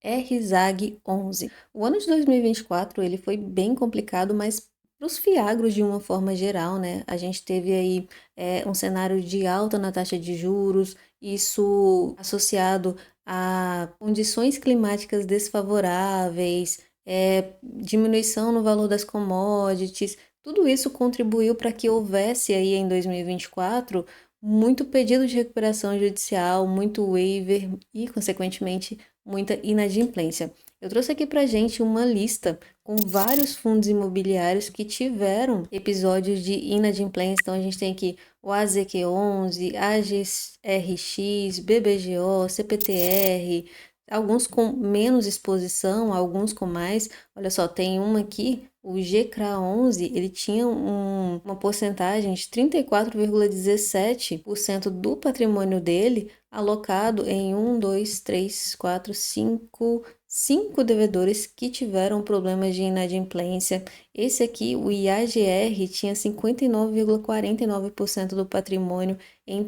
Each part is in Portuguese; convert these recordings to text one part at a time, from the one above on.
RZAG 11. O ano de 2024 ele foi bem complicado, mas para os fiagros de uma forma geral, né? A gente teve aí um cenário de alta na taxa de juros, isso associado a condições climáticas desfavoráveis, diminuição no valor das commodities, tudo isso contribuiu para que houvesse aí em 2024 muito pedido de recuperação judicial, muito waiver e, consequentemente, muita inadimplência. Eu trouxe aqui para gente uma lista com vários fundos imobiliários que tiveram episódios de inadimplência. Então, a gente tem aqui o AZQ11, AGRX, BBGO, CPTR, alguns com menos exposição, alguns com mais. Olha só, tem uma aqui, o GCRA11, ele tinha uma porcentagem de 34,17% do patrimônio dele alocado em 5 devedores que tiveram problemas de inadimplência. Esse aqui, o IAGR, tinha 59,49% do patrimônio em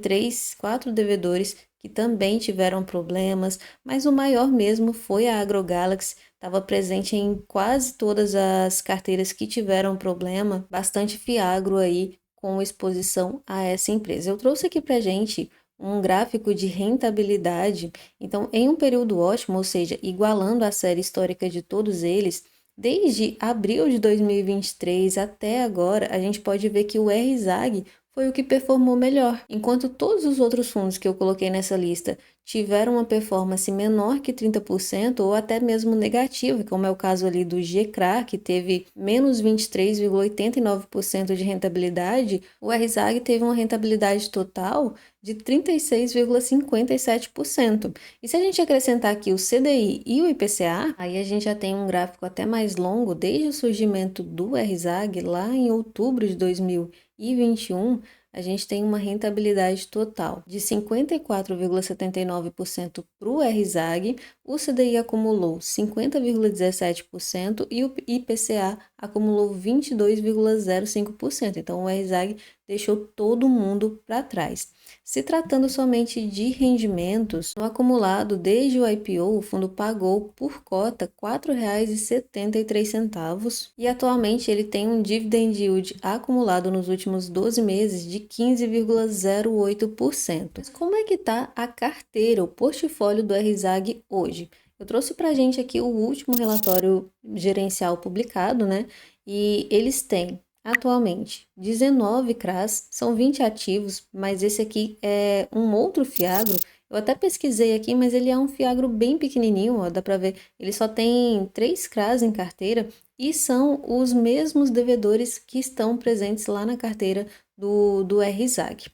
4 devedores que também tiveram problemas, mas o maior mesmo foi a AgroGalaxy, estava presente em quase todas as carteiras que tiveram problema, bastante fiagro aí com exposição a essa empresa. Eu trouxe aqui para gente um gráfico de rentabilidade. Então, em um período ótimo, ou seja, igualando a série histórica de todos eles, desde abril de 2023 até agora, a gente pode ver que o RZAG foi o que performou melhor. Enquanto todos os outros fundos que eu coloquei nessa lista tiveram uma performance menor que 30% ou até mesmo negativa, como é o caso ali do GCRA, que teve menos 23,89% de rentabilidade, o RZAG teve uma rentabilidade total de 36,57%. E se a gente acrescentar aqui o CDI e o IPCA, aí a gente já tem um gráfico até mais longo, desde o surgimento do RZAG lá em outubro de 2021, a gente tem uma rentabilidade total de 54,79% para o RZAG, o CDI acumulou 50,17% e o IPCA acumulou 22,05%. Então, o RZAG deixou todo mundo para trás. Se tratando somente de rendimentos, no acumulado desde o IPO, o fundo pagou por cota R$ 4,73 e atualmente ele tem um dividend yield acumulado nos últimos 12 meses de 15,08%. Mas como é que está a carteira, o portfólio do RZAG hoje? Eu trouxe para a gente aqui o último relatório gerencial publicado, né? E eles têm atualmente 19 CRAs, são 20 ativos, mas esse aqui é um outro fiagro. Eu até pesquisei aqui, mas ele é um fiagro bem pequenininho, ó, dá para ver. Ele só tem 3 CRAs em carteira e são os mesmos devedores que estão presentes lá na carteira do RZAG.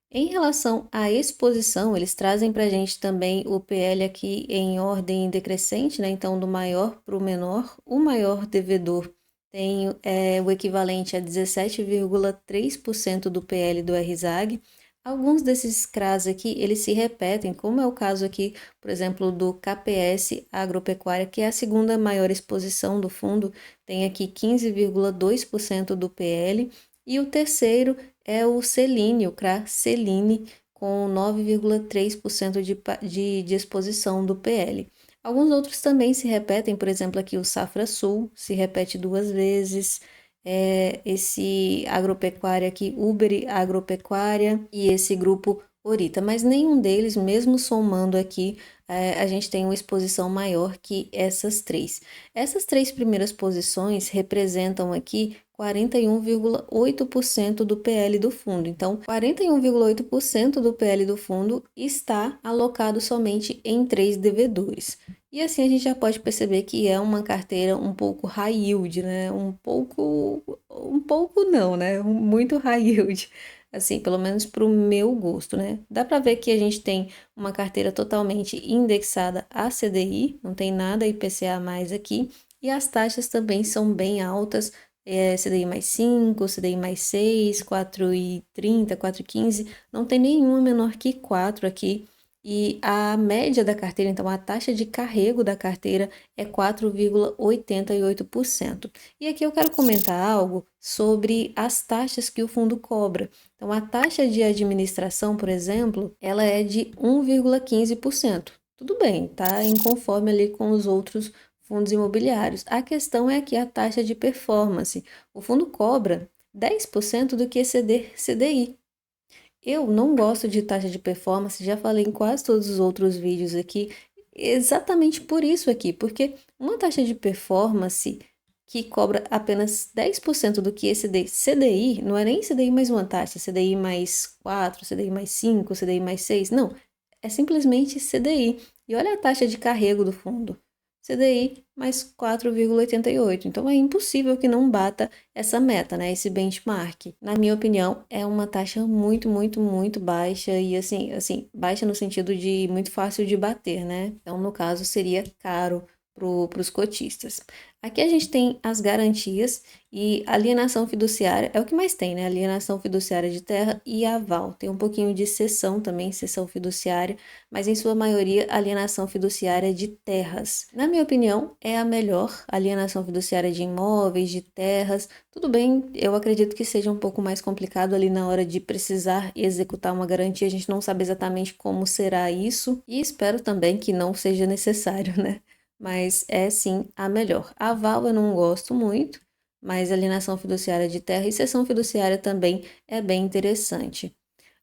Em relação à exposição, eles trazem para a gente também o PL aqui em ordem decrescente, né? Então, do maior para o menor, o maior devedor tem o equivalente a 17,3% do PL do RZAG. Alguns desses CRAs aqui, eles se repetem, como é o caso aqui, por exemplo, do KPS Agropecuária, que é a segunda maior exposição do fundo, tem aqui 15,2% do PL, e o terceiro é o Celine, o CRA Celine, com 9,3% de exposição do PL. Alguns outros também se repetem, por exemplo, aqui o Safra Sul se repete 2 vezes, esse agropecuária aqui, Uber Agropecuária e esse grupo Orita, mas nenhum deles, mesmo somando aqui, a gente tem uma exposição maior que essas três. Essas 3 primeiras posições representam aqui 41,8% do PL do fundo. Então, 41,8% do PL do fundo está alocado somente em 3 devedores. E assim a gente já pode perceber que é uma carteira um pouco high yield, né? Um pouco não, né? Muito high yield. Assim, pelo menos para o meu gosto, né? Dá para ver que a gente tem uma carteira totalmente indexada a CDI, não tem nada IPCA mais aqui, e as taxas também são bem altas, CDI mais 5, CDI mais 6, 4,30, 4,15, não tem nenhuma menor que 4 aqui. E a média da carteira, então a taxa de carrego da carteira é 4,88%. E aqui eu quero comentar algo sobre as taxas que o fundo cobra. Então a taxa de administração, por exemplo, ela é de 1,15%. tudo bem, tá em conforme ali com os outros fundos imobiliários. A questão é que a taxa de performance, o fundo cobra 10% do que exceder CDI. Eu não gosto de taxa de performance, já falei em quase todos os outros vídeos aqui, exatamente por isso aqui, porque uma taxa de performance que cobra apenas 10% do que esse CDI, não é nem CDI mais uma taxa, CDI mais 4, CDI mais 5, CDI mais 6, não, é simplesmente CDI. E olha a taxa de carrego do fundo. CDI mais 4,88. Então é impossível que não bata essa meta, né? Esse benchmark. Na minha opinião, é uma taxa muito, muito, muito baixa e assim, baixa no sentido de muito fácil de bater, né? Então, no caso, seria caro para os cotistas. Aqui a gente tem as garantias e alienação fiduciária, é o que mais tem, né? Alienação fiduciária de terra e aval. Tem um pouquinho de cessão também, cessão fiduciária, mas em sua maioria alienação fiduciária de terras. Na minha opinião, é a melhor alienação fiduciária de imóveis, de terras. Tudo bem, eu acredito que seja um pouco mais complicado ali na hora de precisar executar uma garantia, a gente não sabe exatamente como será isso e espero também que não seja necessário, né? Mas é sim a melhor. A aval eu não gosto muito, mas alienação fiduciária de terra e cessão fiduciária também é bem interessante.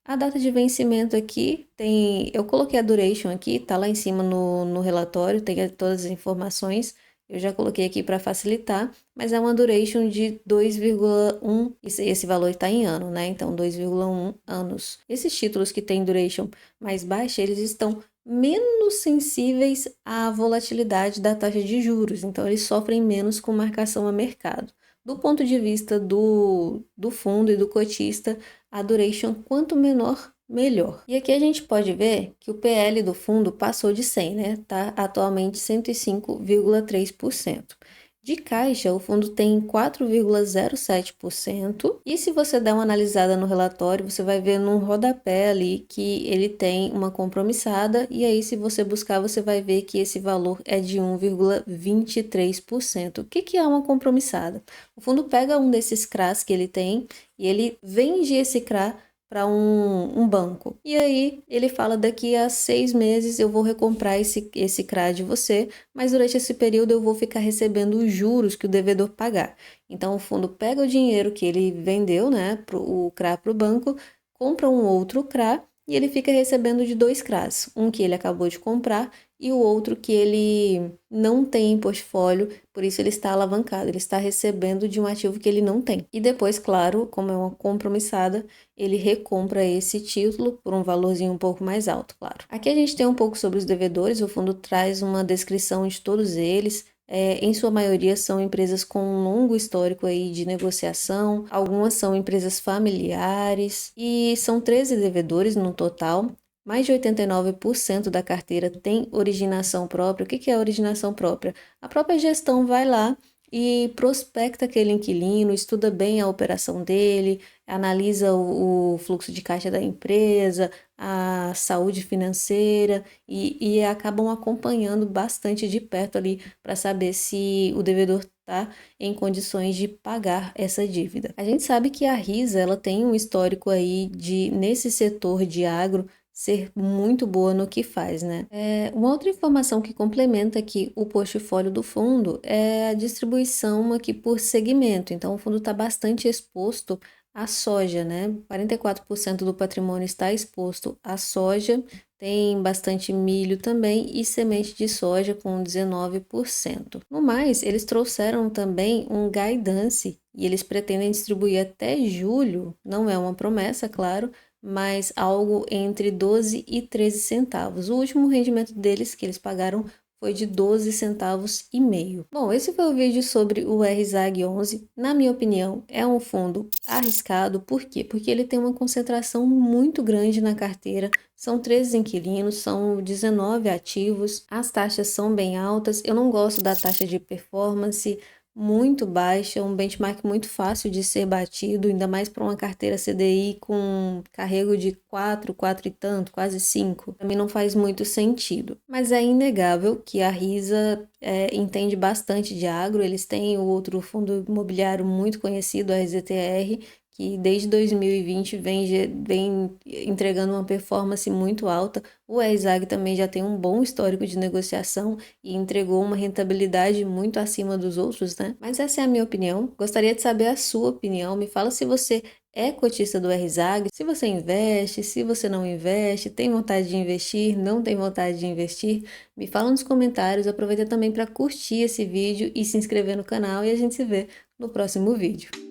A data de vencimento aqui tem. Eu coloquei a duration aqui, tá lá em cima no relatório, tem todas as informações. Eu já coloquei aqui para facilitar, mas é uma duration de 2,1. Esse valor está em ano, né? Então, 2,1 anos. Esses títulos que têm duration mais baixa, eles estão menos sensíveis à volatilidade da taxa de juros, então eles sofrem menos com marcação a mercado. Do ponto de vista do fundo e do cotista, a duration quanto menor, melhor. E aqui a gente pode ver que o PL do fundo passou de 100, né? Tá atualmente 105,3%. De caixa, o fundo tem 4,07%. E se você der uma analisada no relatório, você vai ver num rodapé ali que ele tem uma compromissada. E aí, se você buscar, você vai ver que esse valor é de 1,23%. O que é uma compromissada? O fundo pega um desses CRAs que ele tem e ele vende esse CRA para um banco. E aí ele fala, daqui a 6 meses eu vou recomprar esse CRA de você, mas durante esse período eu vou ficar recebendo os juros que o devedor pagar. Então o fundo pega o dinheiro que ele vendeu, né, o CRA para o banco, compra um outro CRA e ele fica recebendo de 2 CRAs, um que ele acabou de comprar e o outro que ele não tem em portfólio, por isso ele está alavancado, ele está recebendo de um ativo que ele não tem. E depois, claro, como é uma compromissada, ele recompra esse título por um valorzinho um pouco mais alto, claro. Aqui a gente tem um pouco sobre os devedores, o fundo traz uma descrição de todos eles. Em sua maioria são empresas com um longo histórico aí de negociação, algumas são empresas familiares e são 13 devedores no total. Mais de 89% da carteira tem originação própria. O que é originação própria? A própria gestão vai lá e prospecta aquele inquilino, estuda bem a operação dele, analisa o fluxo de caixa da empresa, a saúde financeira e acabam acompanhando bastante de perto ali para saber se o devedor está em condições de pagar essa dívida. A gente sabe que a Risa ela tem um histórico aí nesse setor de agro ser muito boa no que faz, né? Uma outra informação que complementa aqui o portfólio do fundo é a distribuição aqui por segmento. Então, o fundo está bastante exposto à soja, né? 44% do patrimônio está exposto à soja, tem bastante milho também e semente de soja com 19%. No mais, eles trouxeram também um guidance e eles pretendem distribuir até julho, não é uma promessa, claro, mas algo entre 12 e 13 centavos. O último rendimento deles que eles pagaram foi de 12 centavos e meio. Bom, esse foi o vídeo sobre o RZAG 11. Na minha opinião, é um fundo arriscado. Por quê? Porque ele tem uma concentração muito grande na carteira. São 13 inquilinos, são 19 ativos. As taxas são bem altas. Eu não gosto da taxa de performance muito baixa, um benchmark muito fácil de ser batido, ainda mais para uma carteira CDI com carrego de 4 e tanto, quase 5. Também não faz muito sentido. Mas é inegável que a Risa entende bastante de agro, eles têm o outro fundo imobiliário muito conhecido, a RZTR, que desde 2020 vem entregando uma performance muito alta. O ERZAG também já tem um bom histórico de negociação e entregou uma rentabilidade muito acima dos outros, né? Mas essa é a minha opinião. Gostaria de saber a sua opinião. Me fala se você é cotista do ERZAG, se você investe, se você não investe, tem vontade de investir, não tem vontade de investir. Me fala nos comentários. Aproveita também para curtir esse vídeo e se inscrever no canal e a gente se vê no próximo vídeo.